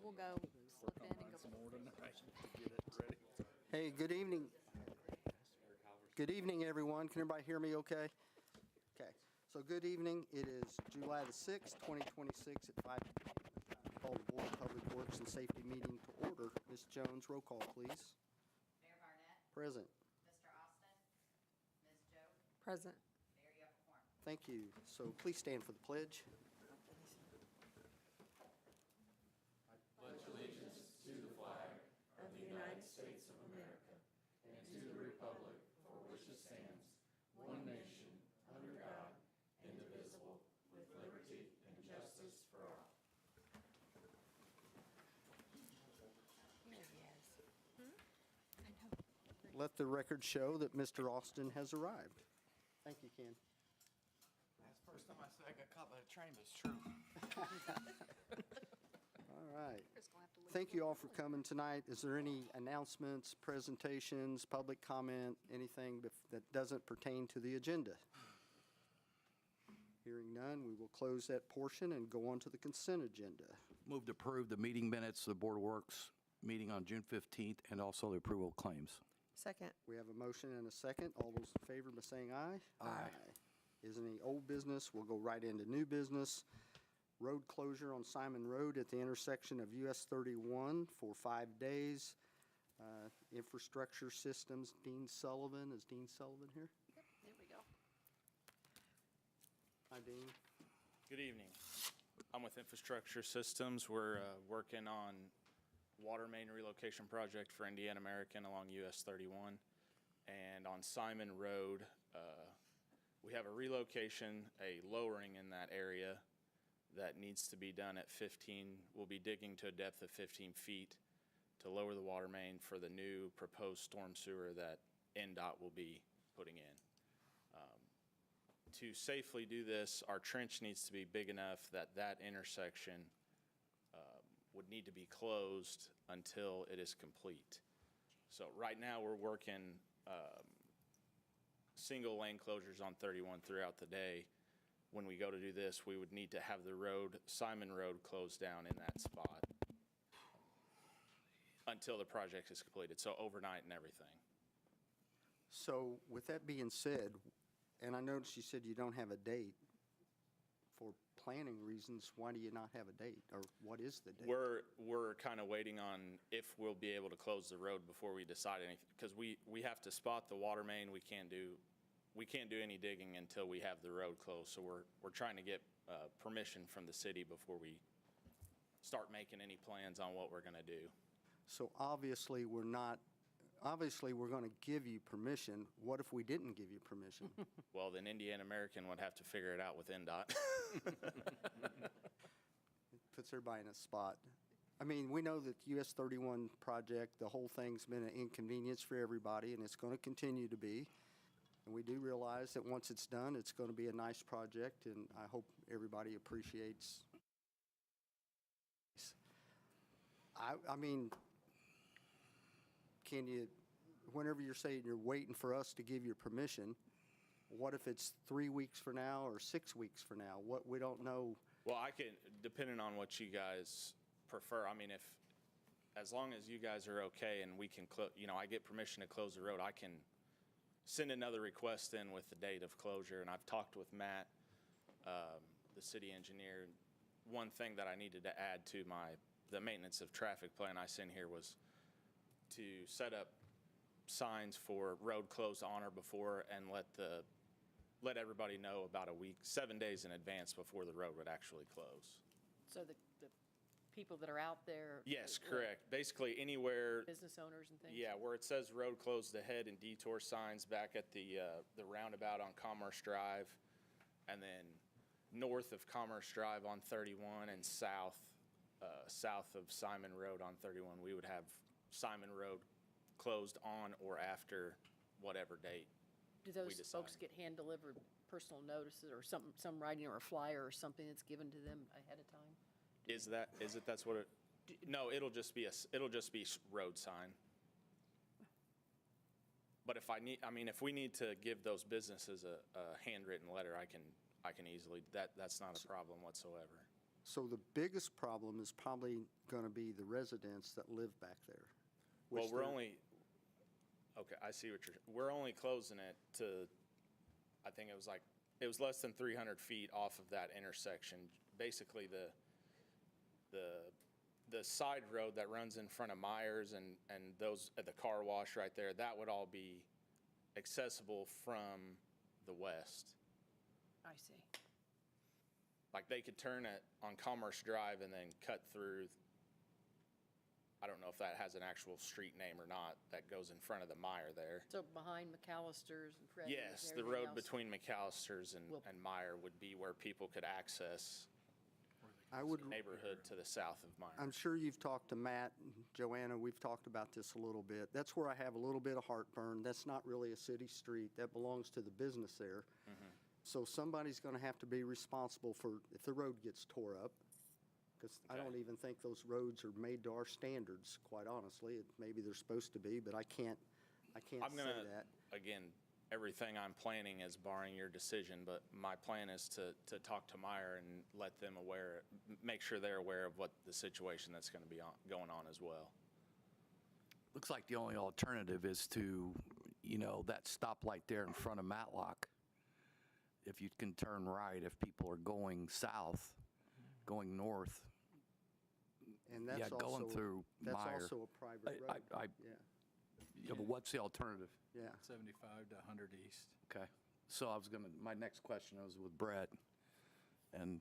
we'll go slip in and go. Some more tonight to get it ready. Hey, good evening. Good evening, everyone. Can everybody hear me okay? Okay. So good evening. It is July the 6th, 2026 at 5 p.m. Call the Board of Public Works and Safety meeting to order. Ms. Jones, roll call, please. Mayor Barnett, Present. Mr. Austin, Ms. Joe, Present. Mayor Yuckelhorn. Thank you. So please stand for the pledge. Of the United States of America and to the republic for which it stands, one nation, under God, indivisible, with liberty and justice for all. There he is. I know. Let the record show that Mr. Austin has arrived. Thank you, Ken. That's the first time I said I got caught by a train, but it's true. All right. Chris gonna have to leave. Thank you all for coming tonight. Is there any announcements, presentations, public comment, anything that doesn't pertain to the agenda? Hearing none, we will close that portion and go on to the consent agenda. Move to approve the meeting minutes of the Board of Works meeting on June 15th and also the approval of claims. Second. We have a motion and a second. All those in favor by saying aye? Aye. Is any old business? We'll go right into new business. Road closure on Simon Road at the intersection of US 31 for 5 days. Infrastructure Systems, Dean Sullivan. Is Dean Sullivan here? Yep, there we go. Hi, Dean. Good evening. I'm with Infrastructure Systems. We're working on water main relocation project for Indiana American along US 31. And on Simon Road, we have a relocation, a lowering in that area that needs to be done at 15. We'll be digging to a depth of 15 feet to lower the water main for the new proposed storm sewer that NDOT will be putting in. To safely do this, our trench needs to be big enough that that intersection would need to be closed until it is complete. So right now, we're working single lane closures on 31 throughout the day. When we go to do this, we would need to have the road, Simon Road, closed down in that spot until the project is completed, so overnight and everything. So with that being said, and I noticed you said you don't have a date. For planning reasons, why do you not have a date, or what is the date? We're kind of waiting on if we'll be able to close the road before we decide anything, because we have to spot the water main. We can't do any digging until we have the road closed. So we're trying to get permission from the city before we start making any plans on what we're going to do. So obviously, we're going to give you permission. What if we didn't give you permission? Well, then Indiana American would have to figure it out with NDOT. Puts everybody in a spot. I mean, we know that the US 31 project, the whole thing's been an inconvenience for everybody, and it's going to continue to be. And we do realize that once it's done, it's going to be a nice project, and I hope everybody appreciates. I mean, can you, whenever you're saying you're waiting for us to give you permission, what if it's 3 weeks from now or 6 weeks from now? What, we don't know. Well, I can, depending on what you guys prefer. I mean, as long as you guys are okay and we can, I get permission to close the road, I can send another request in with the date of closure. And I've talked with Matt, the city engineer. One thing that I needed to add to the maintenance of traffic plan I sent here was to set up signs for road closed on or before, and let everybody know about a week, 7 days in advance before the road would actually close. So the people that are out there? Yes, correct. Basically anywhere. Business owners and things? Yeah, where it says road closed ahead and detour signs back at the roundabout on Commerce Drive, and then north of Commerce Drive on 31 and south of Simon Road on 31, we would have Simon Road closed on or after whatever date. Do those folks get hand-delivered personal notices or some writing or a flyer or something that's given to them ahead of time? That's what it, no, it'll just be road sign. But if we need to give those businesses a handwritten letter, I can easily, that's not a problem whatsoever. So the biggest problem is probably going to be the residents that live back there. Well, which we're they're- only, okay, I see what we're only closing it to, I think it was less than 300 feet off of that intersection. Basically, the side road that runs in front of Myers and those, the car wash right there, that would all be accessible from the west. I see. Like, they could turn it on Commerce Drive and then cut through, I don't know if that has an actual street name or not, that goes in front of the Meyer there. So behind McAllister's and Freddy's and Yes, the everything road else? between McAllister's Will- and Meyer would be where people could access I would, the neighborhood to the south of Meyer. I'm sure you've talked to Matt, and Joanna, we've talked about this a little bit. That's where I have a little bit of heartburn. That's not really a city street. That belongs to the business there. So somebody's going to have to be responsible for, if the road gets tore up, because I don't Okay. even think those roads are made to our standards, quite honestly. Maybe they're supposed to be, but I can't I'm say gonna, that. again, everything I'm planning is barring your decision, but my plan is to talk to Meyer and let them make sure they're aware of what the situation that's gonna be going on as well. Looks like the only alternative is to, that stoplight there in front of Matlock. If you can turn right, if people are going south, going north, And that's yeah, going also, through that's Meyer. also a private road. Yeah, Yeah, but what's the alternative? yeah. 75 to 100 east. Okay, so my next question was with Brett, and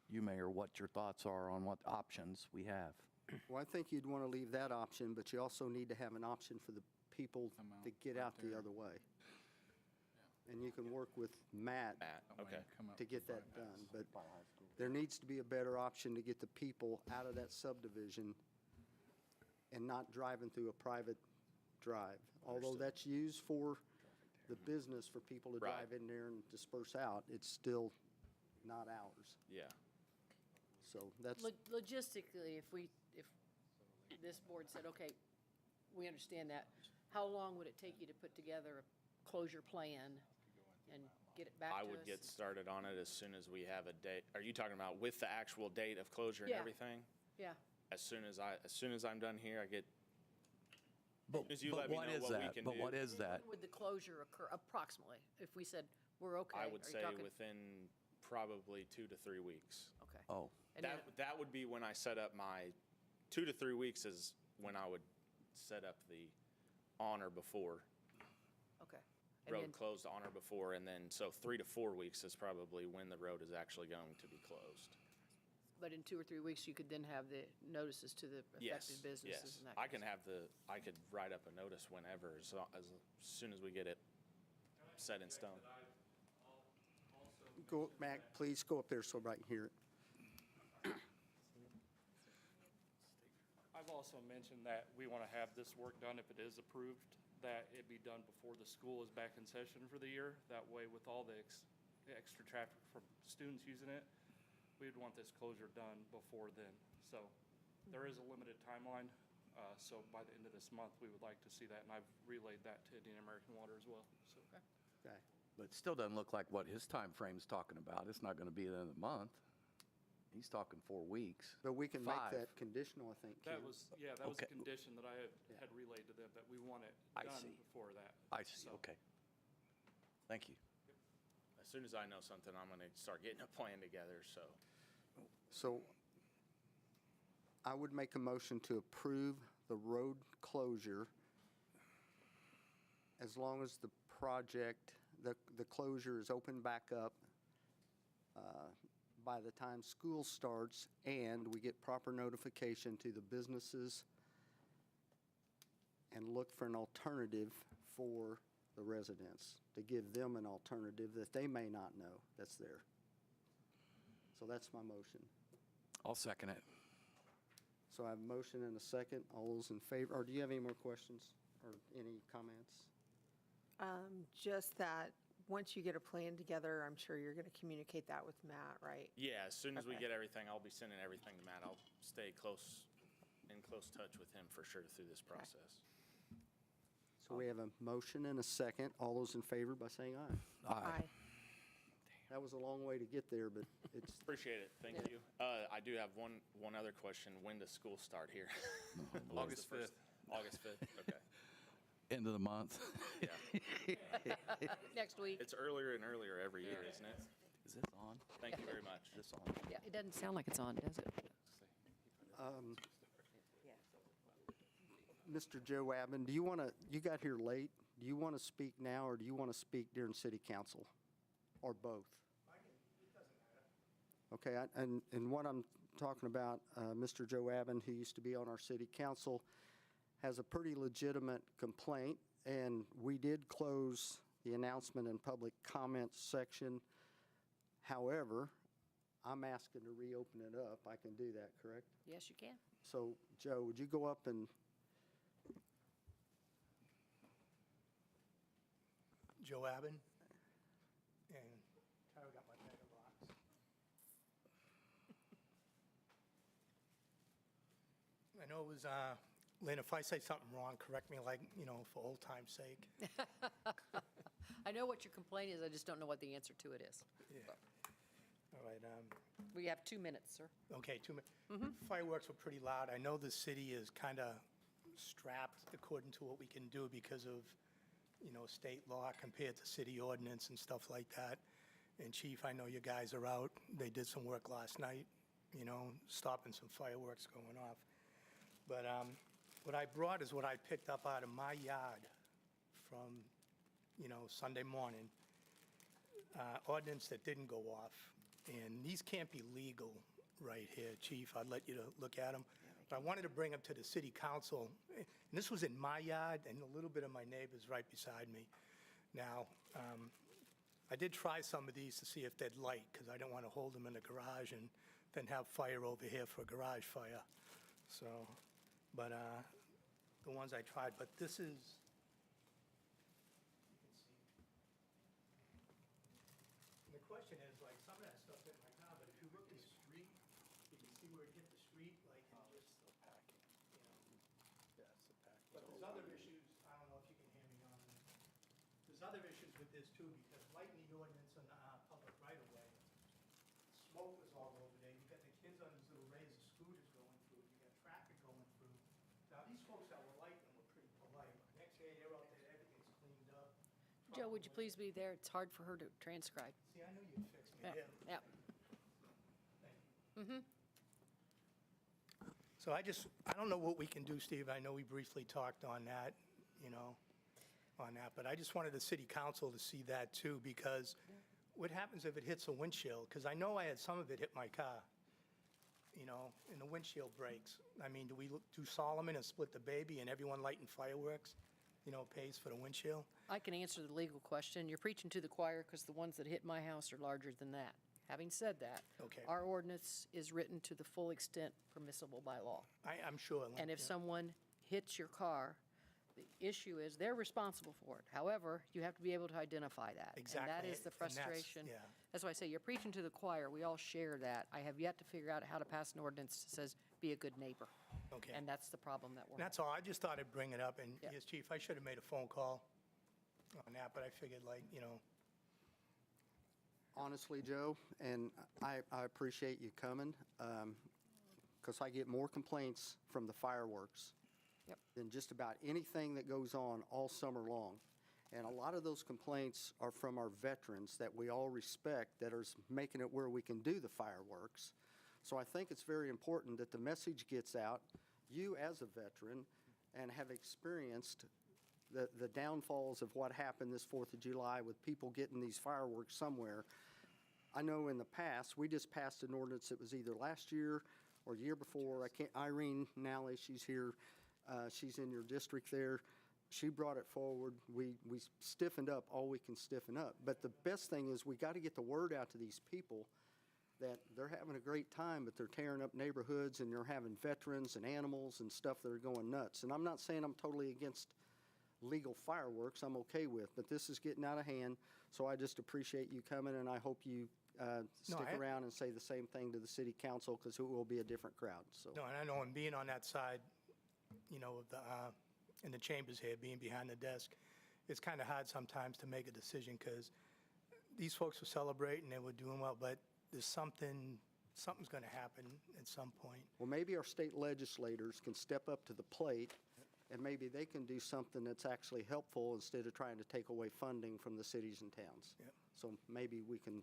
you, Mayor, what your thoughts are on what options we have. Well, I think you'd want to leave that option, but you also need to have an option for the people Come out to get right out the there. other way. And you can work with Matt Matt, That way okay. come up to get with that bypass. done, but there needs to be a better option to get the people out of that subdivision and not driving through a private drive. Although that's used for the business, for people to Right. drive in there and disperse out, it's still not ours. Yeah. So that's, Logistically, if this board said, okay, we understand that, how long would it take you to put together a closure plan and get it back to us? I would get started on it as soon as we have a date. Are you talking about with the actual date of closure and Yeah. everything? Yeah, As soon as I'm done here, I get, But as you let me what know is what we that? can But do. what is that? when would the closure occur approximately? If we said, we're okay. I are would you say talking- within probably 2 to 3 weeks. Okay. Oh, And then- That would be when I set up 2 to 3 weeks is when I would set up the on or before, Okay. And road then, closed on or before, and then, so 3 to 4 weeks is probably when the road is actually going to be closed. but in 2 or 3 weeks, you could then have the notices to the Yes, affected businesses yes. and that I kind can of I could write up a notice whenever, as soon as we get it set in stone. go, Mac, please go up there so everybody can hear it. I've also mentioned that we want to have this work done, if it is approved, that it be done before the school is back in session for the year. That way, with all the extra traffic from students using it, we'd want this closure done before then. So there is a limited timeline. So by the end of this month, we would like to see that, and I've relayed that to Indian American Water as well, so. Okay. but it still doesn't look like what his time frame's talking about. It's not going to be the end of the month. He's talking 4 weeks. But we can make 5. that conditional, I think, That Ken. was, yeah, that was a Okay. condition that I had relayed to them, that we want it I done see. before that. I see, So- okay. Thank you. As soon as I know something, I'm gonna start getting a plan together, so. So I would make a motion to approve the road closure as long as the project, the closure is opened back up by the time school starts and we get proper notification to the businesses and look for an alternative for the residents, to give them an alternative that they may not know that's there. So that's my motion. I'll second it. So I have a motion and a second. All those in favor, or do you have any more questions or any comments? Just that, once you get a plan together, I'm sure you're going to communicate that with Matt, right? Yeah, as soon as we Okay. get everything, I'll be sending everything to Matt. I'll stay in close touch with him for sure through this process. So we have a motion and a second. All those in favor by saying aye. Aye. That was a long way to get there, but it's, Appreciate it, thank you. I do have one other question. When does school start here? August 5th. August 5th, okay. End of the month. Yeah, Next week. it's earlier and earlier every year, isn't it? Is this on? Thank you very much. Is this on? Yeah, it doesn't sound like it's on, does it? Mr. Joe Abin, do you want to, you got here late, do you want to speak now, or do you want to speak during city council? Or both? Okay, and what I'm talking about, Mr. Joe Abin, who used to be on our city council, has a pretty legitimate complaint, and we did close the announcement and public comments section. However, I'm asking to reopen it up. I can do that, correct? Yes, you can. So, Joe, would you go up and, Joe Abin, and Tyler got my bag of rocks. I know it was, Lynn, if I say something wrong, correct me, like, for old time's sake. I know what your complaint is, I just don't know what the answer to it is. Yeah. All right, We have 2 minutes, sir. okay, 2 minutes. Fireworks were pretty loud. I know the city is kind of strapped according to what we can do because of, state law compared to city ordinance and stuff like that. And Chief, I know you guys are out. They did some work last night, stopping some fireworks going off. But what I brought is what I picked up out of my yard from, Sunday morning. Ordinance that didn't go off. And these can't be legal right here, Chief. I'd let you to look at them. But I wanted to bring them to the city council. And this was in my yard and a little bit of my neighbors right beside me. Now, I did try some of these to see if they'd light, because I don't want to hold them in the garage and then have fire over here for a garage fire. So, but the ones I tried, but this is, and the question is, like, some of that stuff hit my car, but if you look at the street, you can see where it hit the street, like, it just, But there's other issues, I don't know if you can hear me on this. There's other issues with this too, because lighting the ordinance on the public right of way, smoke was all over there. You got the kids on these little razor scooters going through, you got traffic going through. Now, these folks that were lighting them were pretty polite. Next day, they're out there, everything's cleaned up. Joe, would you please be there? It's hard for her to transcribe. See, I knew you'd fix me there. Yeah. Thank you. So I don't know what we can do, Steve. I know we briefly talked on that, on that, but I just wanted the city council to see that too, because what happens if it hits a windshield? Because I know I had some of it hit my car, and the windshield breaks. I mean, do we do Solomon and split the baby and everyone lighting fireworks, pays for the windshield? I can answer the legal question. You're preaching to the choir because the ones that hit my house are larger than that. Having said that, Okay. our ordinance is written to the full extent permissible by law. I'm sure. Lynn, And if yeah. someone hits your car, the issue is they're responsible for it. However, you have to be able to identify that. Exactly, And that is the and that's- frustration. yeah. That's why I say you're preaching to the choir. We all share that. I have yet to figure out how to pass an ordinance that says, be a good neighbor. Okay. And that's the problem that we're That's all. I just thought I'd bring it up, and Yeah. yes, Chief, I should have made a phone call on that, but I figured honestly, Joe, and I appreciate you coming, because I get more complaints from the fireworks Yep. than just about anything that goes on all summer long. And a lot of those complaints are from our veterans that we all respect, that are making it where we can do the fireworks. So I think it's very important that the message gets out. You, as a veteran, and have experienced the downfalls of what happened this 4th of July with people getting these fireworks somewhere. I know in the past, we just passed an ordinance that was either last year or year before. Irene Nally, she's here, she's in your district there. She brought it forward. We stiffened up all we can stiffen up. But the best thing is we got to get the word out to these people that they're having a great time, but they're tearing up neighborhoods and they're having veterans and animals and stuff that are going nuts. And I'm not saying I'm totally against legal fireworks, I'm okay with, but this is getting out of hand. So I just appreciate you coming, and I hope you stick around and say the same thing to the city council, because it will be a different crowd, so. No, and I know, and being on that side, of the, in the chambers here, being behind the desk, it's kind of hard sometimes to make a decision, because these folks were celebrating, they were doing well, but there's something's going to happen at some point. Well, maybe our state legislators can step up to the plate, and maybe they can do something that's actually helpful instead of trying to take away funding from the cities and towns. Yep. So maybe we can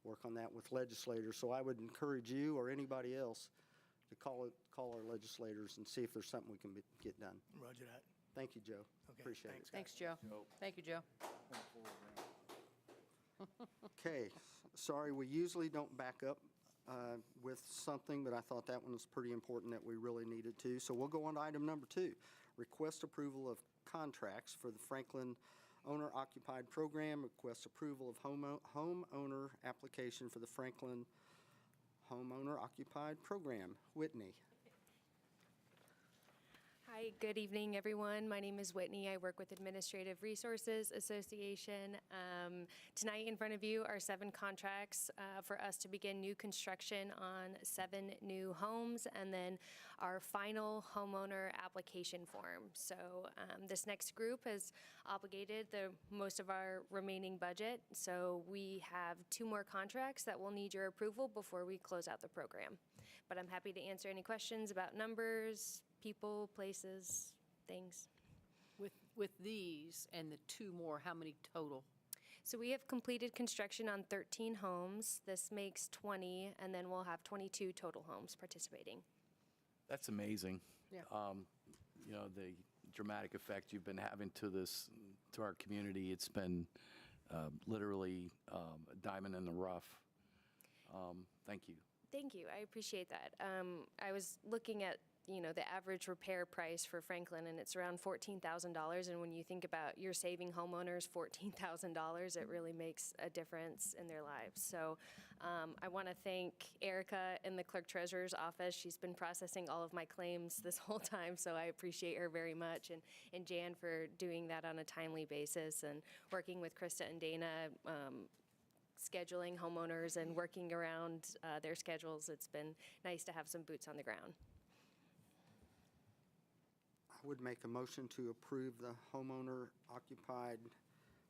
work on that with legislators. So I would encourage you or anybody else to call our legislators and see if there's something we can get done. Roger that. Thank you, Joe. Okay, Appreciate it. thanks, guys. Thanks, Joe. Thank you, Joe. Okay, sorry, we usually don't back up with something, but I thought that one was pretty important that we really needed to. So we'll go on to item number 2, request approval of contracts for the Franklin Owner-Occupied Program, request approval of homeowner application for the Franklin Homeowner-Occupied Program. Whitney. Hi, good evening, everyone. My name is Whitney. I work with Administrative Resources Association. Tonight in front of you are 7 contracts for us to begin new construction on 7 new homes, and then our final homeowner application form. So this next group has obligated the most of our remaining budget, so we have 2 more contracts that will need your approval before we close out the program. But I'm happy to answer any questions about numbers, people, places, things. With these and the 2 more, how many total? So we have completed construction on 13 homes. This makes 20, and then we'll have 22 total homes participating. That's amazing. Yeah. You know, the dramatic effect you've been having to our community. It's been literally a diamond in the rough. Thank you. Thank you. I appreciate that. I was looking at, the average repair price for Franklin, and it's around $14,000. And when you think about you're saving homeowners $14,000, it really makes a difference in their lives. So I want to thank Erica in the clerk treasurer's office. She's been processing all of my claims this whole time, so I appreciate her very much. And Jan for doing that on a timely basis, and working with Krista and Dana, scheduling homeowners and working around their schedules. It's been nice to have some boots on the ground. I would make a motion to approve the homeowner-occupied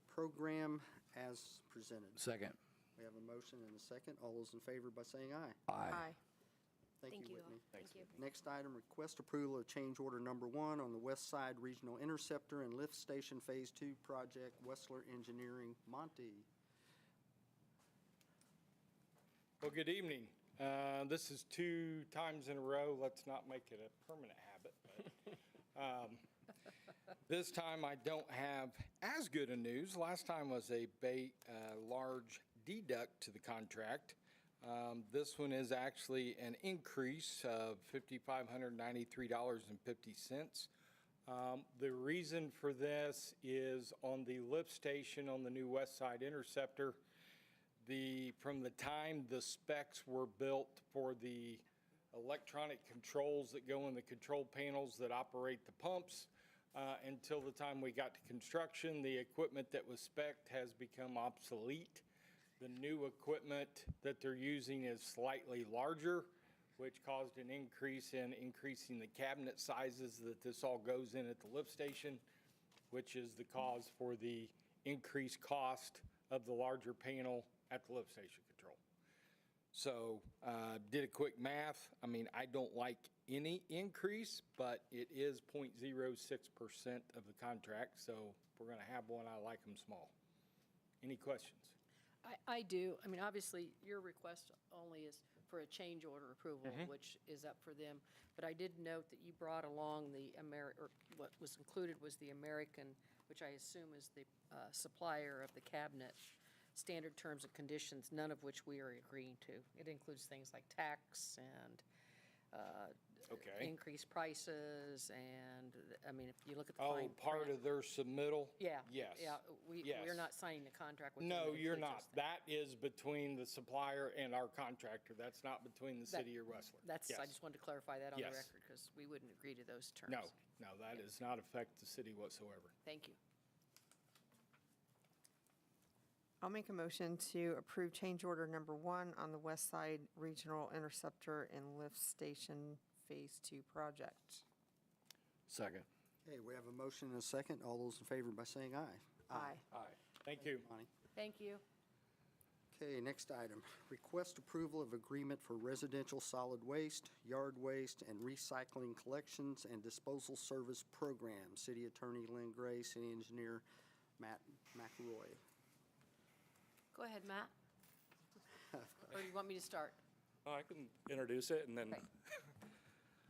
program as presented. Second. We have a motion and a second. All those in favor by saying aye. Aye. Thank you, all. Whitney. Thank you. Next item, request approval of change order number 1 on the West Side Regional Interceptor and Lift Station Phase 2 project, Wessler Engineering, Monty. Well, good evening. This is 2 times in a row. Let's not make it a permanent habit. But, this time I don't have as good a news. Last time was a large deduct to the contract. This one is actually an increase of $5,593.50. The reason for this is on the lift station on the new West Side Interceptor. From the time the specs were built for the electronic controls that go in the control panels that operate the pumps, until the time we got to construction, the equipment that was spec'd has become obsolete. The new equipment that they're using is slightly larger, which caused an increase in increasing the cabinet sizes that this all goes in at the lift station, which is the cause for the increased cost of the larger panel at the lift station control. So did a quick math. I mean, I don't like any increase, but it is 0.06% of the contract. So if we're going to have one, I like them small. Any questions? I do. I mean, obviously, your request only is for a change order approval, which is up for them. But I did note that you brought along or what was included was the American, which I assume is the supplier of the cabinet, standard terms and conditions, none of which we are agreeing to. It includes things like tax and increased prices, and, I mean, if you look at the fine Part print- of their submittal? Yeah. Yes. Yeah, Yes. we're not signing the contract with them. No, It you're includes not. those That is between the supplier and our contractor. That's not between the That- city or Wessler. That's, I Yes. just wanted to clarify that on the Yes. record, because we wouldn't agree to those terms. No, that does not affect the city whatsoever. Thank you. I'll make a motion to approve change order number 1 on the West Side Regional Interceptor and Lift Station Phase 2 project. Second. Okay, we have a motion and a second. All those in favor by saying aye. Aye. Thank you. Bonnie. Thank you. Okay, next item. Request approval of agreement for residential solid waste, yard waste, and recycling collections and disposal service program. City Attorney Lynn Gray, City Engineer Matt McElroy. Go ahead, Matt. Or do you want me to start? Oh, I can introduce it and then. Okay.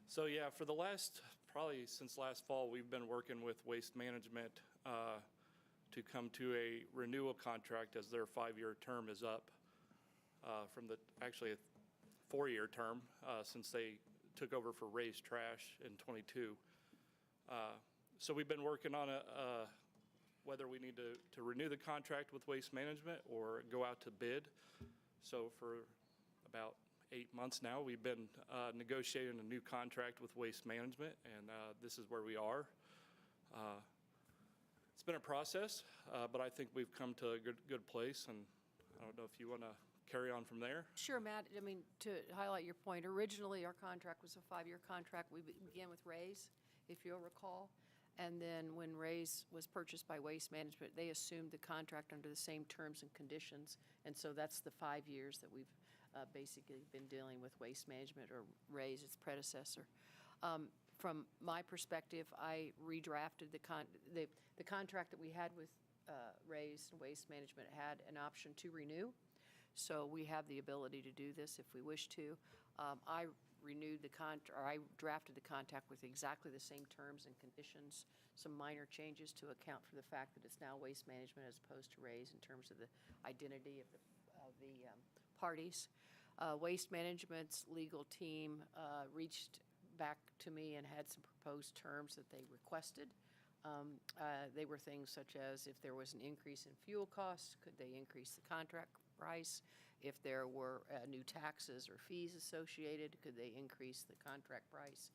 So yeah, for the last, probably since last fall, we've been working with Waste Management to come to a renewal contract as their 5-year term is up from actually a 4-year term since they took over for Ray's Trash in '22. So we've been working on whether we need to renew the contract with Waste Management or go out to bid. So for about 8 months now, we've been negotiating a new contract with Waste Management, and this is where we are. It's been a process, but I think we've come to a good place, and I don't know if you want to carry on from there. Sure, Matt. I mean, to highlight your point, originally our contract was a 5-year contract. We began with Ray's, if you'll recall. And then when Ray's was purchased by Waste Management, they assumed the contract under the same terms and conditions. And so that's the 5 years that we've basically been dealing with Waste Management, or Ray's, its predecessor. From my perspective, I redrafted the contract that we had with Ray's and Waste Management had an option to renew. So we have the ability to do this if we wish to. I drafted the contract with exactly the same terms and conditions, some minor changes to account for the fact that it's now Waste Management as opposed to Ray's in terms of the identity of the parties. Waste Management's legal team reached back to me and had some proposed terms that they requested. They were things such as if there was an increase in fuel costs, could they increase the contract price? If there were new taxes or fees associated, could they increase the contract price?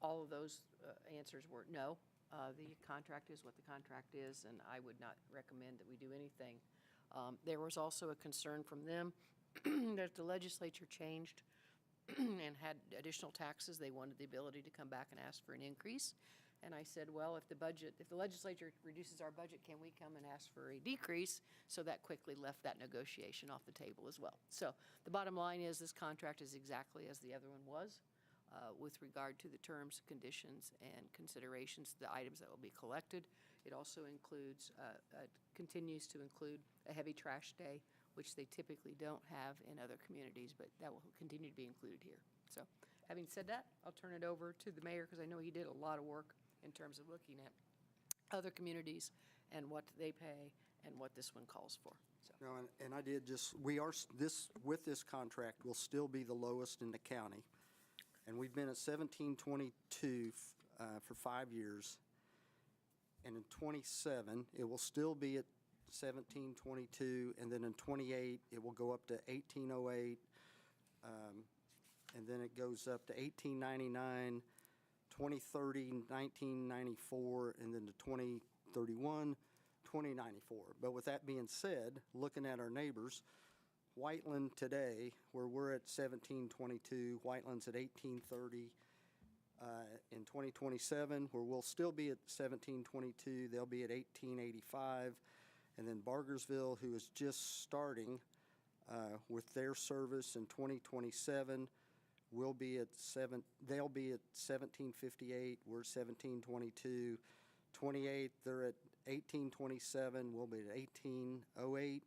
All of those answers were no. The contract is what the contract is, and I would not recommend that we do anything. There was also a concern from them that the legislature changed and had additional taxes. They wanted the ability to come back and ask for an increase. And I said, well, if the legislature reduces our budget, can we come and ask for a decrease? So that quickly left that negotiation off the table as well. So the bottom line is this contract is exactly as the other one was with regard to the terms, conditions, and considerations, the items that will be collected. It also includes, continues to include a heavy trash day, which they typically don't have in other communities, but that will continue to be included here. So having said that, I'll turn it over to the mayor because I know he did a lot of work in terms of looking at other communities and what they pay and what this one calls for. So. No, and I did just, with this contract, we'll still be the lowest in the county. And we've been at 1722 for 5 years. And in 27, it will still be at 1722, and then in 28, it will go up to 1808, and then it goes up to 1899, 2030, 1994, and then to 2031, 2094. But with that being said, looking at our neighbors, Whiteland today, where we're at 1722, Whiteland's at 1830. In 2027, where we'll still be at 1722, they'll be at 1885. And then Bargersville, who is just starting with their service in 2027, they'll be at 1758. We're 1722. 28, they're at 1827. We'll be at 1808.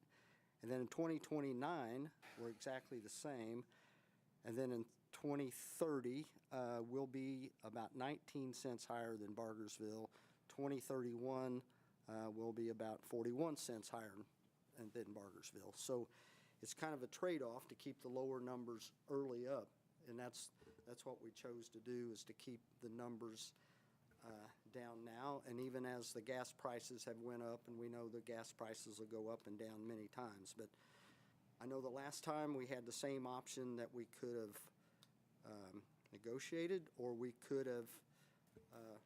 And then in 2029, we're exactly the same. And then in 2030, we'll be about 19 cents higher than Bargersville. 2031, will be about 41 cents higher than Bargersville. So it's kind of a trade-off to keep the lower numbers early up, and that's what we chose to do, is to keep the numbers down now. And even as the gas prices have went up, and we know the gas prices will go up and down many times, but I know the last time we had the same option that we could have negotiated, or we could have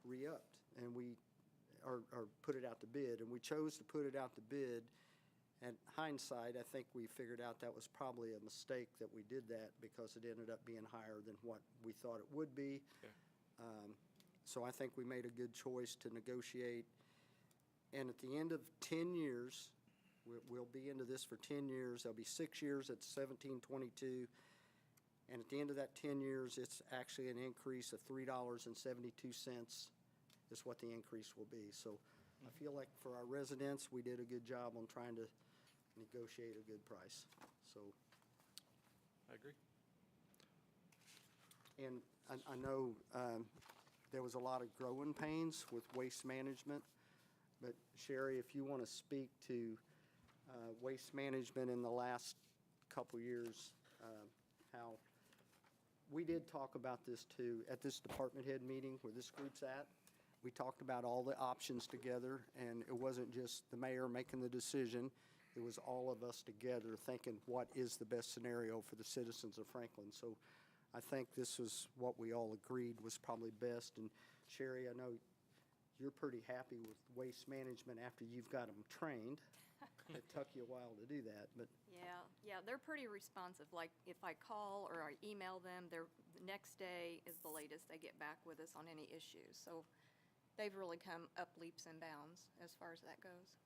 re-upped, and or put it out to bid, and we chose to put it out to bid. And hindsight, I think we figured out that was probably a mistake that we did that, because it ended up being higher than what we thought it would be. Okay. So I think we made a good choice to negotiate. And at the end of 10 years, We'll be into this for 10 years. There'll be 6 years at 1722. And at the end of that 10 years, it's actually an increase of $3.72 is what the increase will be. So I feel like for our residents, we did a good job on trying to negotiate a good price. So, I agree. and I know there was a lot of growing pains with waste management, but Sherry, if you want to speak to waste management in the last couple years, how, we did talk about this too at this department head meeting where this group's at. We talked about all the options together, and it wasn't just the mayor making the decision. It was all of us together thinking what is the best scenario for the citizens of Franklin. So I think this was what we all agreed was probably best. And Sherry, I know you're pretty happy with waste management after you've got them trained. It took you a while to do that, but Yeah, they're pretty responsive. Like, if I call or I email them, the next day is the latest they get back with us on any issues. So they've really come up leaps and bounds as far as that goes.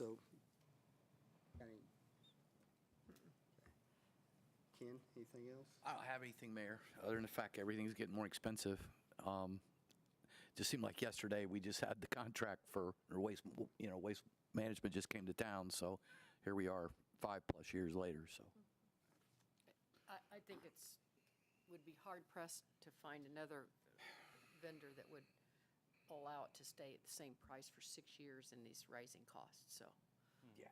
so, I mean, Ken, anything else? I don't have anything, Mayor, other than the fact everything's getting more expensive. Just seemed like yesterday, we just had the contract for, or waste management just came to town, so here we are 5+ years later, so. I think would be hard pressed to find another vendor that would allow it to stay at the same price for 6 years in these rising costs, so. Yeah.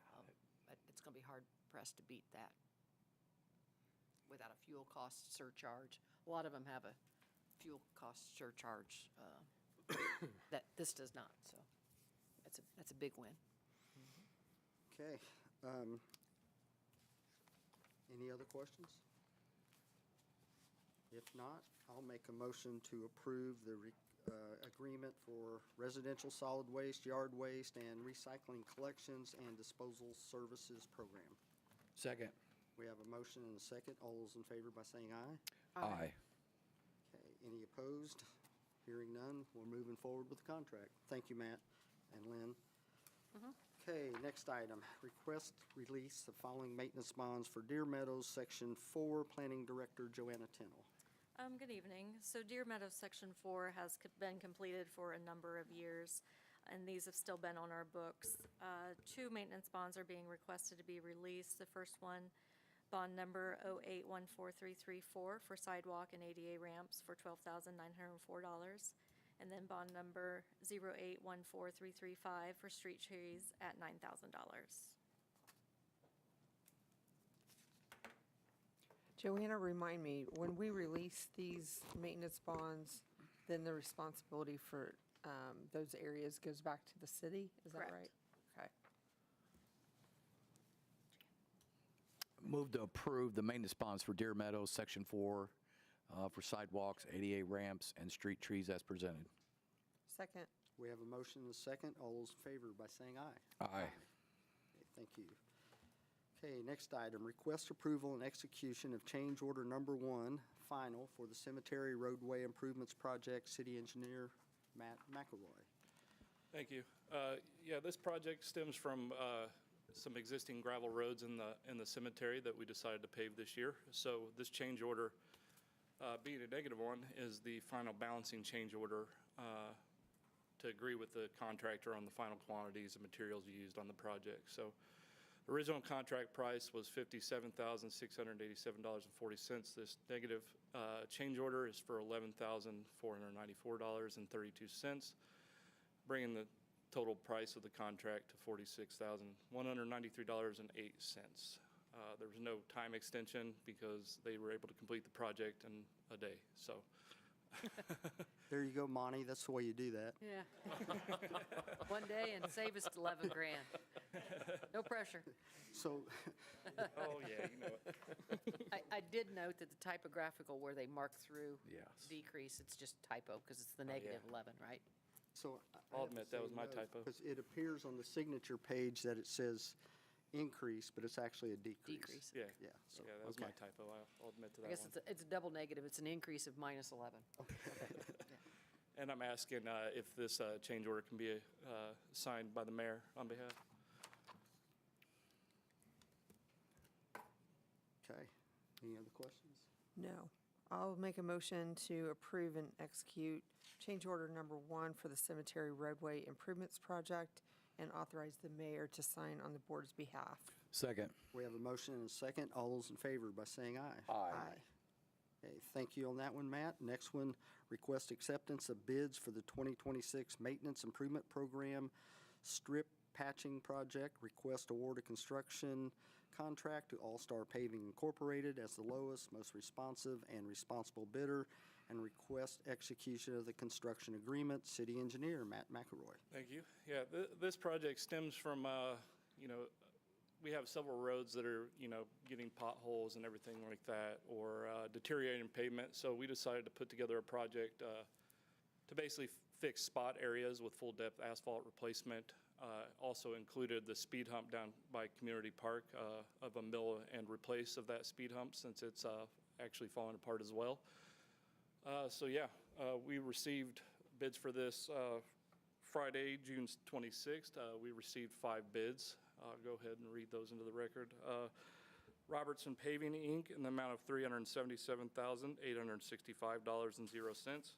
It's going to be hard pressed to beat that without a fuel cost surcharge. A lot of them have a fuel cost surcharge that this does not, so that's a big win. Okay. Any other questions? If not, I'll make a motion to approve the agreement for residential solid waste, yard waste, and recycling collections and disposal services program. Second. We have a motion and a second. All those in favor by saying aye. Aye. Okay, any opposed? Hearing none, we're moving forward with the contract. Thank you, Matt and Lynn. Okay, next item, request release the following maintenance bonds for Deer Meadows, Section 4, Planning Director Joanna Tennell. Good evening. So Deer Meadows Section 4 has been completed for a number of years, and these have still been on our books. 2 maintenance bonds are being requested to be released. The first one, bond number 0814334 for sidewalk and ADA ramps for $12,904. And then bond number 0814335 for street trees at $9,000. Joanna, remind me, when we release these maintenance bonds, then the responsibility for those areas goes back to the city? Is that Correct. right? Okay. Move to approve the maintenance bonds for Deer Meadows, Section 4, for sidewalks, ADA ramps, and street trees as presented. Second. We have a motion and a second. All those in favor by saying aye. Aye. Okay, thank you. Okay, next item, request approval and execution of change order number 1, final, for the Cemetery Roadway Improvements Project, City Engineer Matt McElroy. Thank you. Yeah, this project stems from some existing gravel roads in the cemetery that we decided to pave this year. So this change order, being a negative one, is the final balancing change order to agree with the contractor on the final quantities of materials used on the project. So the original contract price was $57,687.40. This negative change order is for $11,494.32, bringing the total price of the contract to $46,193.08. There was no time extension because they were able to complete the project in a day, so. There you go, Monty, that's the way you do that. Yeah. One day and save us $11 grand. No pressure. So, Oh, yeah, you know it. I did note that the typographical where they mark through Yes. decrease, it's just typo because it's the negative 11, right? so. I'll admit that was my typo. Because it appears on the signature page that it says increase, but it's actually a decrease. Decrease. Yeah, Yeah, so, yeah, that was my okay. typo. I'll admit to I that guess one. it's a double negative. It's an increase of -11. And I'm asking if this change order can be signed by the mayor on behalf. Okay. Any other questions? No. I'll make a motion to approve and execute change order number 1 for the cemetery roadway improvements project and authorize the mayor to sign on the board's behalf. Second. We have a motion and a second. All those in favor by saying aye. Aye. Okay, thank you on that one, Matt. Next one, request acceptance of bids for the 2026 Maintenance Improvement Program Strip Patching Project. Request award a construction contract to All-Star Paving Incorporated as the lowest, most responsive, and responsible bidder, and request execution of the construction agreement. City Engineer Matt McElroy. Thank you. Yeah, this project stems from, we have several roads that are, getting potholes and everything like that, or deteriorating pavement. So we decided to put together a project to basically fix spot areas with full depth asphalt replacement. Also included the speed hump down by Community Park of a mill and replace of that speed hump since it's actually falling apart as well. We received bids for this Friday, June 26th. We received 5 bids. I'll go ahead and read those into the record. Robertson Paving, Inc., in the amount of $377,865.00.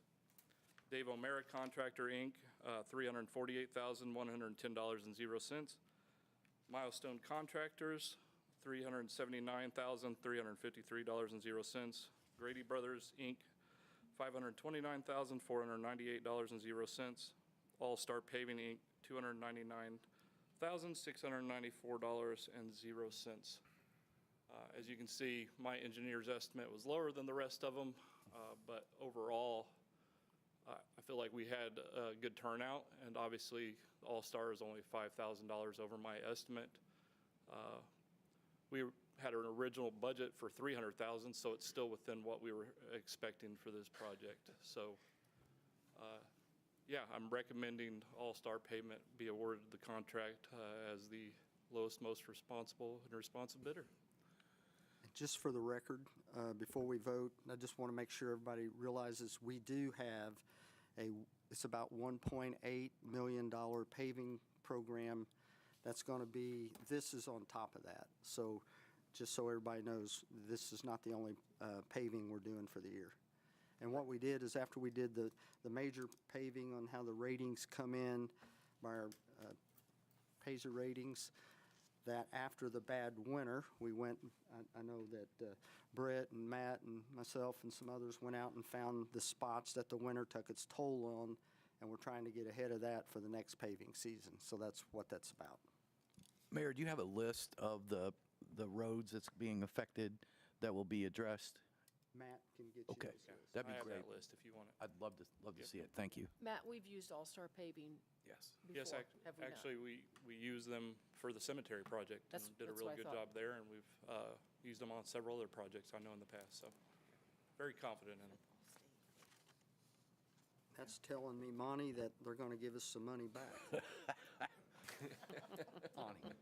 Dave O'Mara Contractor, Inc., $348,110.00. Milestone Contractors, $379,353.00. Grady Brothers, Inc., $529,498.00. All-Star Paving, Inc., $299,694.00. As you can see, my engineer's estimate was lower than the rest of them, but overall, I feel like we had a good turnout, and obviously, All-Star is only $5,000 over my estimate. We had an original budget for $300,000, so it's still within what we were expecting for this project. So, I'm recommending All-Star Pavement be awarded the contract as the lowest, most responsible and responsive bidder. Just for the record, before we vote, I just want to make sure everybody realizes we do have it's about $1.8 million paving program that's going to be, this is on top of that. So just so everybody knows, this is not the only paving we're doing for the year. And what we did is after we did the major paving on how the ratings come in by our Paisley ratings, that after the bad winter, we went, I know that Brett and Matt and myself and some others went out and found the spots that the winter took its toll on, and we're trying to get ahead of that for the next paving season. So that's what that's about. Mayor, do you have a list of the roads that's being affected that will be addressed? Matt can get you Okay, those lists. that'd be I have great. that list if you want it. I'd love to see it. Thank you. Matt, we've used All-Star Paving Yes. before, Yes, have we not? actually, we use them for the cemetery project. And That's- did a that's really what I good thought. job there, and we've used them on several other projects I know in the past, so very confident in them. That's telling me, Monty, that they're going to give us some money back. Bonnie.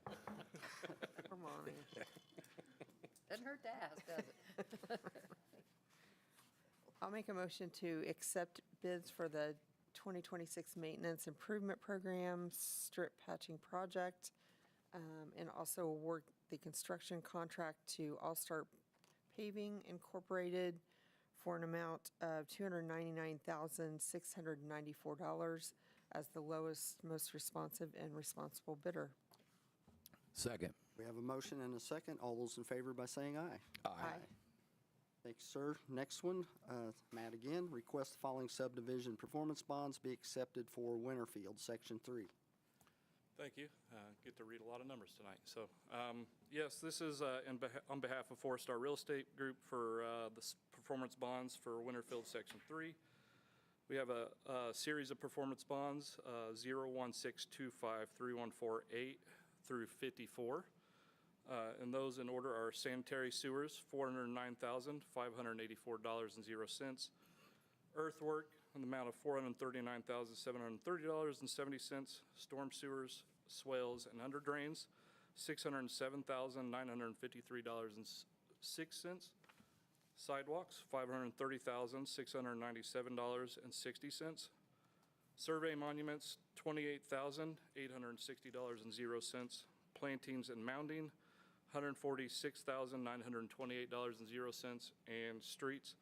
Come on. Doesn't hurt to ask, does it? I'll make a motion to accept bids for the 2026 Maintenance Improvement Program Strip Patching Project, and also award the construction contract to All-Star Paving Incorporated for an amount of $299,694 as the lowest, most responsive, and responsible bidder. Second. We have a motion and a second. All those in favor by saying aye. Aye. Thank you, sir. Next one, Matt again. Request the following subdivision performance bonds be accepted for Winterfield, Section 3. Thank you. Get to read a lot of numbers tonight. So, yes, this is on behalf of Four Star Real Estate Group for the performance bonds for Winterfield Section 3. We have a series of performance bonds, 016253148 through 54. And those in order are sanitary sewers, $409,584.00. Earthwork, in the amount of $439,730.70. Storm sewers, swales, and under drains, $607,953.06. Sidewalks, $530,697.60. Survey monuments, $28,860.00. Plantings and mounding, $146,928.00. And streets,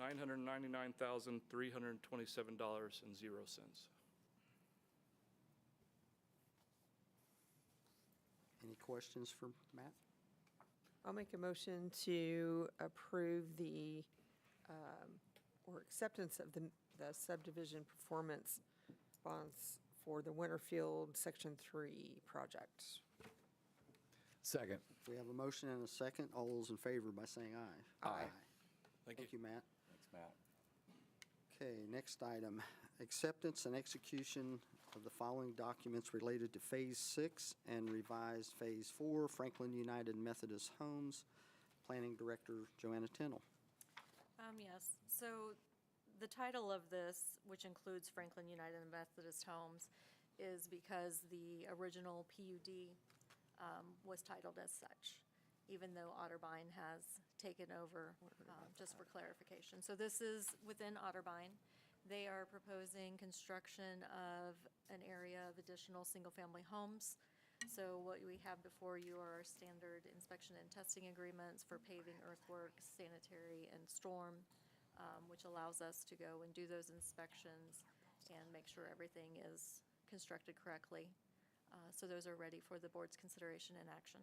$999,327.00. Any questions for Matt? I'll make a motion to approve or acceptance of the subdivision performance bonds for the Winterfield Section 3 project. Second. We have a motion and a second. All those in favor by saying aye. Aye. Thank Thank you, Matt. Thanks, Matt. Okay, next item, acceptance and execution of the following documents related to Phase 6 and revised Phase 4, Franklin United Methodist Homes. Planning Director Joanna Tennell. Yes, so the title of this, which includes Franklin United Methodist Homes, is because the original PUD was titled as such, even though Otterbein has taken over, just for clarification. So this is within Otterbein. They are proposing construction of an area of additional single-family homes. So what we have before you are our standard inspection and testing agreements for paving, earthworks, sanitary, and storm, which allows us to go and do those inspections and make sure everything is constructed correctly. So those are ready for the board's consideration and action.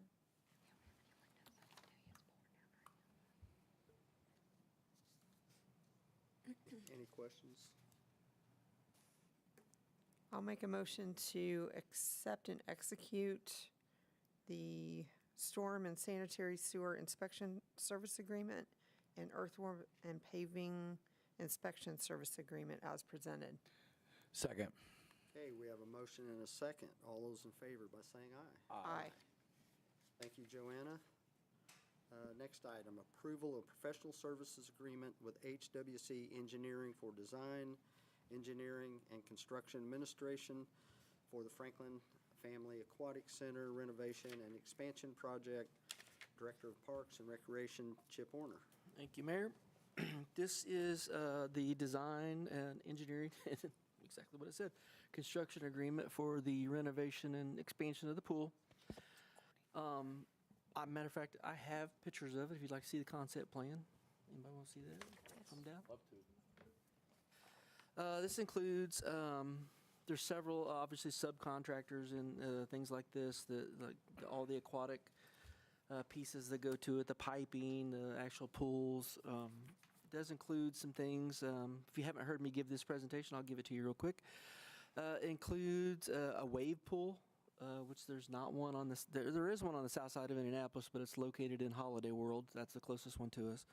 Any questions? I'll make a motion to accept and execute the storm and sanitary sewer inspection service agreement and earthworm and paving inspection service agreement as presented. Second. Okay, we have a motion and a second. All those in favor by saying aye. Aye. Thank you, Joanna. Next item, approval of professional services agreement with HWC Engineering for design, engineering, and construction administration for the Franklin Family Aquatic Center renovation and expansion project. Director of Parks and Recreation, Chip Warner. Thank you, Mayor. This is the design and engineering, exactly what it said, construction agreement for the renovation and expansion of the pool. Matter of fact, I have pictures of it if you'd like to see the concept plan. Anybody want to see that? Come down. Love to. This includes, there's several, obviously, subcontractors and things like this, like all the aquatic pieces that go to it, the piping, the actual pools. It does include some things. If you haven't heard me give this presentation, I'll give it to you real quick. It includes a wave pool, which there's not one on this. There is one on the south side of Indianapolis, but it's located in Holiday World. That's the closest one to us.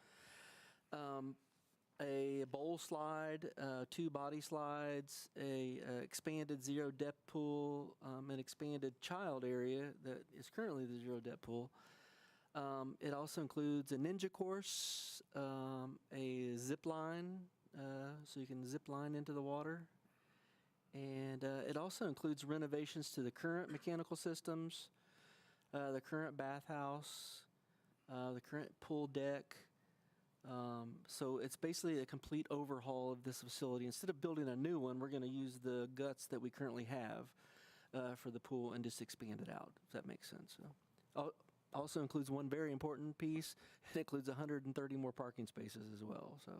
A bowl slide, 2 body slides, a expanded zero depth pool, an expanded child area that is currently the zero depth pool. It also includes a ninja course, a zip line, so you can zip line into the water. And it also includes renovations to the current mechanical systems, the current bathhouse, the current pool deck. So it's basically a complete overhaul of this facility. Instead of building a new one, we're going to use the guts that we currently have for the pool and just expand it out, if that makes sense. So, also includes one very important piece. It includes 130 more parking spaces as well. So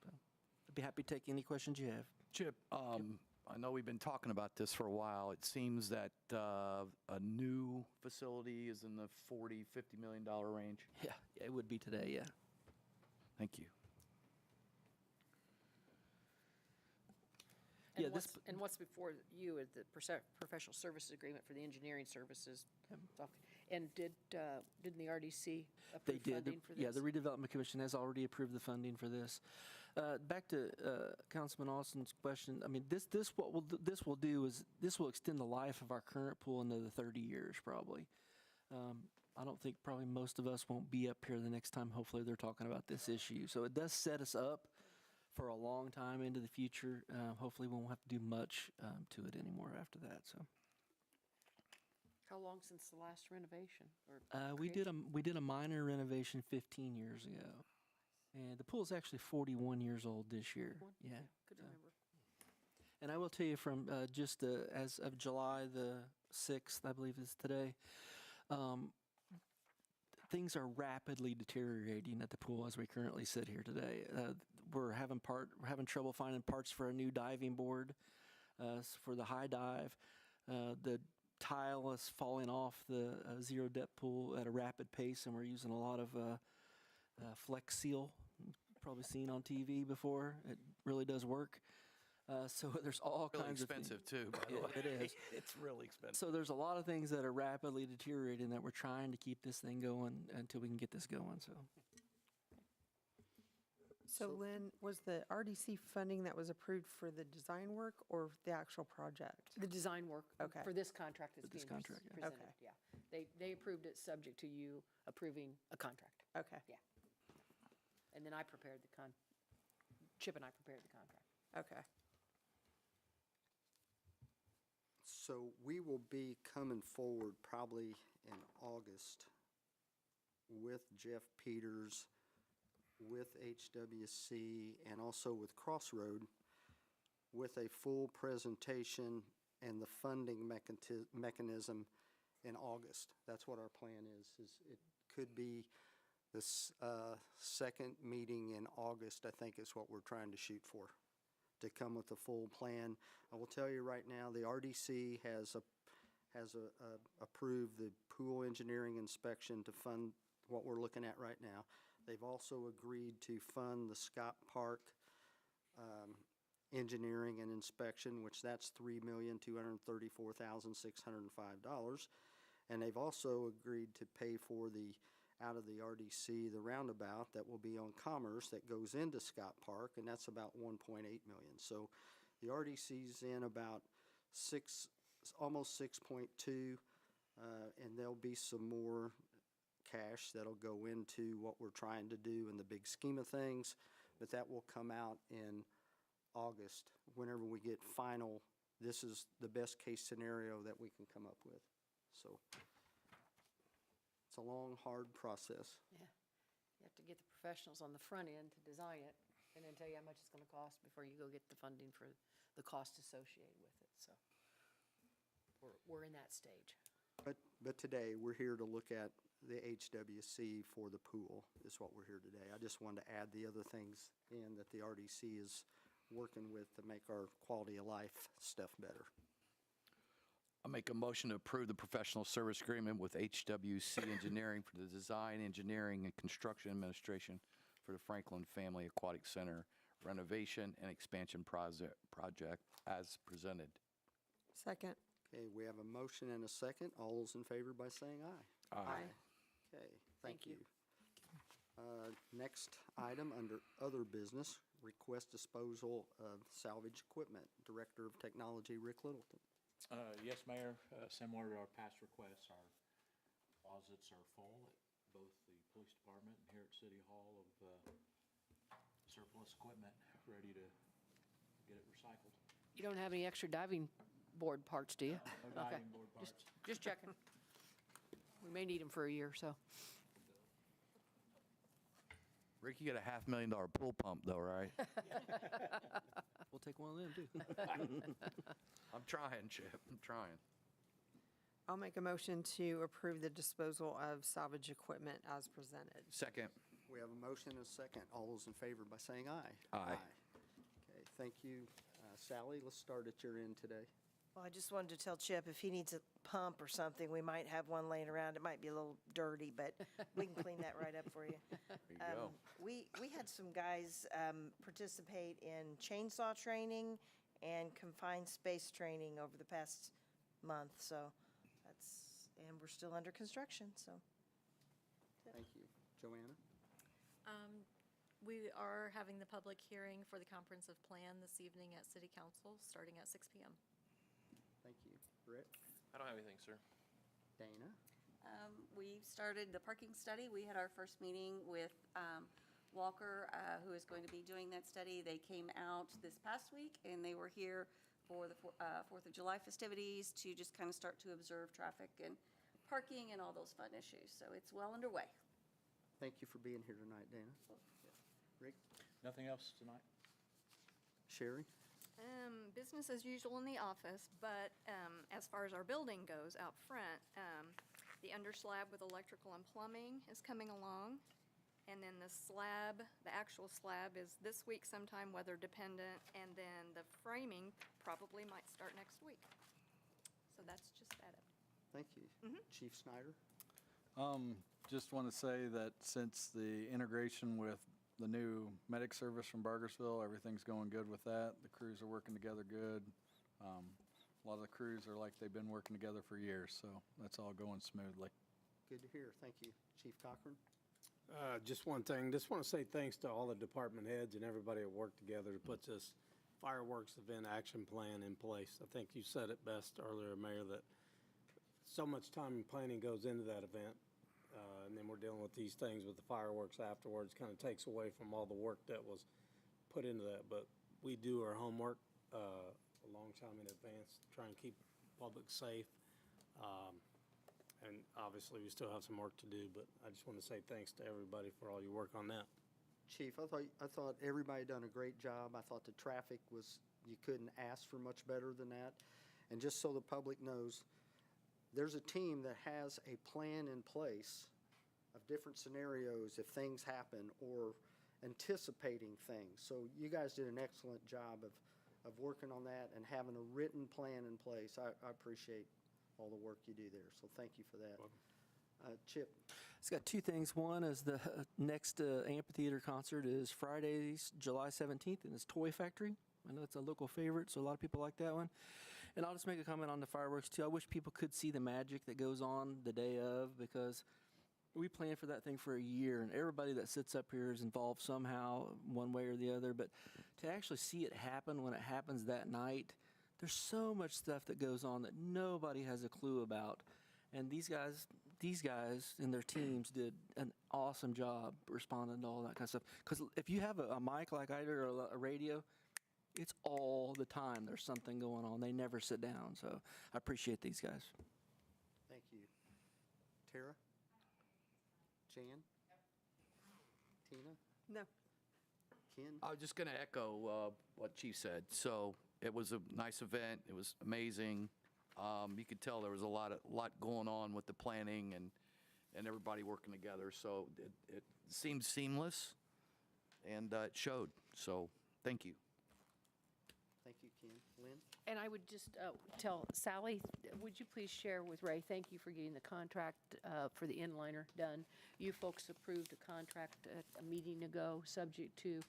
I'd be happy to take any questions you have. Chip, I know we've been talking about this for a while. It seems that a new facility is in the $40, $50 million range. Yeah, it would be today, yeah. Thank you. And Yeah, and what's before you is the professional services agreement for the engineering services stuff. And didn't the RDC approve funding for this? Yeah, the Redevelopment Commission has already approved the funding for this. Back to Councilman Austin's question. I mean, this will do is this will extend the life of our current pool another 30 years probably. I don't think probably most of us won't be up here the next time. Hopefully, they're talking about this issue. So it does set us up for a long time into the future. Hopefully, we won't have to do much to it anymore after that. So. How long since the last renovation? We did a minor renovation 15 years ago, and the pool is actually 41 years old this year. Yeah, Could remember. And I will tell you from just as of July the 6th, I believe is today, things are rapidly deteriorating at the pool as we currently sit here today. We're having trouble finding parts for a new diving board for the high dive. The tile is falling off the zero depth pool at a rapid pace, and we're using a lot of Flex Seal. Probably seen on TV before. It really does work. So there's all Really kinds of things. expensive too, by the way. It is. It's really expensive. So there's a lot of things that are rapidly deteriorating that we're trying to keep this thing going until we can get this going. So Lynn, was the RDC funding that was approved for the design work or the actual project? The design work Okay. for this contract that's For this being contract, yeah. presented, Okay. yeah. They approved it subject to you approving a contract. Okay, And then I prepared Chip and I prepared the contract. okay. So we will be coming forward probably in August with Jeff Peters, with HWC, and also with Crossroad, with a full presentation and the funding mechanism in August. That's what our plan is it could be this second meeting in August, I think is what we're trying to shoot for, to come with a full plan. I will tell you right now, the RDC has approved the pool engineering inspection to fund what we're looking at right now. They've also agreed to fund the Scott Park engineering and inspection, which that's $3,234,605. And they've also agreed to pay for out of the RDC, the roundabout that will be on Commerce that goes into Scott Park, and that's about $1.8 million. So the RDC's in about almost 6.2, and there'll be some more cash that'll go into what we're trying to do in the big scheme of things, but that will come out in August whenever we get final. This is the best case scenario that we can come up with. So it's a long, hard process. Yeah. You have to get the professionals on the front end to design it and then tell you how much it's going to cost before you go get the funding for the cost associated with it. So we're in that stage. But today, we're here to look at the HWC for the pool is what we're here today. I just wanted to add the other things in that the RDC is working with to make our quality of life stuff better. I make a motion to approve the professional service agreement with HWC Engineering for the design, engineering, and construction administration for the Franklin Family Aquatic Center renovation and expansion project as presented. Second. Okay, we have a motion and a second. All those in favor by saying aye. Aye. Okay, thank Thank you. you. Next item under other business, request disposal of salvage equipment. Director of Technology, Rick Littleton. Yes, Mayor, similar to our past requests, our closets are full at both the police department and here at City Hall of surplus equipment, ready to get it recycled. You don't have any extra diving board parts, do you? No Okay. diving board parts. Just checking. We may need them for a year, so. Rick, you get a $500,000 pool pump though, right? We'll take one of them, too. I'm trying, Chip, I'm trying. I'll make a motion to approve the disposal of salvage equipment as presented. Second. We have a motion and a second. All those in favor by saying aye. Aye. Okay, thank you. Sally, let's start at your end today. Well, I just wanted to tell Chip if he needs a pump or something, we might have one laying around. It might be a little dirty, but we can clean that right up for you. There you go. We had some guys participate in chainsaw training and confined space training over the past month, so and we're still under construction, so. Thank you. Joanna? We are having the public hearing for the comprehensive plan this evening at City Council, starting at 6 p.m. Thank you. Rick? I don't have anything, sir. Dana? We started the parking study. We had our first meeting with Walker, who is going to be doing that study. They came out this past week, and they were here for the 4th of July festivities to just kind of start to observe traffic and parking and all those fun issues. So it's well underway. Thank you for being here tonight, Dana. Rick? Nothing else tonight? Sherry? Business as usual in the office, but as far as our building goes out front, the underslab with electrical and plumbing is coming along. And then the slab, the actual slab is this week sometime, weather dependent, and then the framing probably might start next week. So that's just that. Thank you. Chief Snyder? Just want to say that since the integration with the new medic service from Burgersville, everything's going good with that. The crews are working together good. A lot of the crews are like they've been working together for years, so that's all going smoothly. Good to hear. Thank you. Chief Cochran? Just one thing, just want to say thanks to all the department heads and everybody that worked together to put this fireworks event action plan in place. I think you said it best earlier, Mayor, that so much time and planning goes into that event. And then we're dealing with these things with the fireworks afterwards, kind of takes away from all the work that was put into that. But we do our homework a long time in advance, try and keep the public safe. And obviously, we still have some work to do, but I just want to say thanks to everybody for all your work on that. Chief, I thought everybody done a great job. I thought the traffic was, you couldn't ask for much better than that. And just so the public knows, there's a team that has a plan in place of different scenarios if things happen or anticipating things. So you guys did an excellent job of working on that and having a written plan in place. I appreciate all the work you do there, so thank you for that. Chip? It's got two things. One is the next amphitheater concert is Friday, July 17th, and it's Toy Factory. I know it's a local favorite, so a lot of people like that one. And I'll just make a comment on the fireworks, too. I wish people could see the magic that goes on the day of, because we planned for that thing for a year, and everybody that sits up here is involved somehow, one way or the other. But to actually see it happen when it happens that night, there's so much stuff that goes on that nobody has a clue about. And these guys and their teams did an awesome job responding to all that kind of stuff. Because if you have a mic like I do or a radio, it's all the time there's something going on. They never sit down. So I appreciate these guys. Thank you. Tara? Jan? Tina? No. Ken? I was just going to echo what Chief said. So it was a nice event. It was amazing. You could tell there was a lot going on with the planning and everybody working together. So it seemed seamless, and it showed. So thank you. Thank you, Ken. Lynn? And I would just tell Sally, would you please share with Ray, thank you for getting the contract for the inliner done. You folks approved a contract a meeting ago, subject to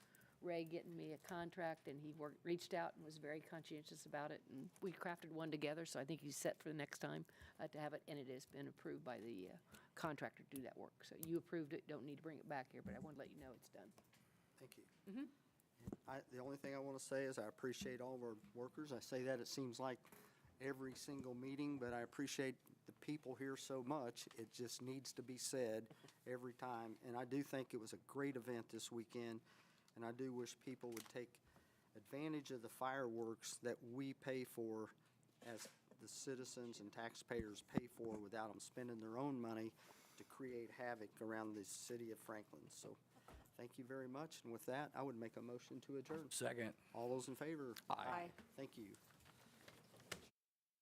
Ray getting me a contract, and he reached out and was very conscientious about it, and we crafted one together, so I think he's set for the next time to have it, and it has been approved by the contractor to do that work. So you approved it, don't need to bring it back here, but I want to let you know it's done. Thank you. The only thing I want to say is I appreciate all of our workers. I say that it seems like every single meeting, but I appreciate the people here so much. It just needs to be said every time. And I do think it was a great event this weekend, and I do wish people would take advantage of the fireworks that we pay for as the citizens and taxpayers pay for without them spending their own money to create havoc around the city of Franklin. So thank you very much. And with that, I would make a motion to adjourn. Second. All those in favor? Aye. Thank you.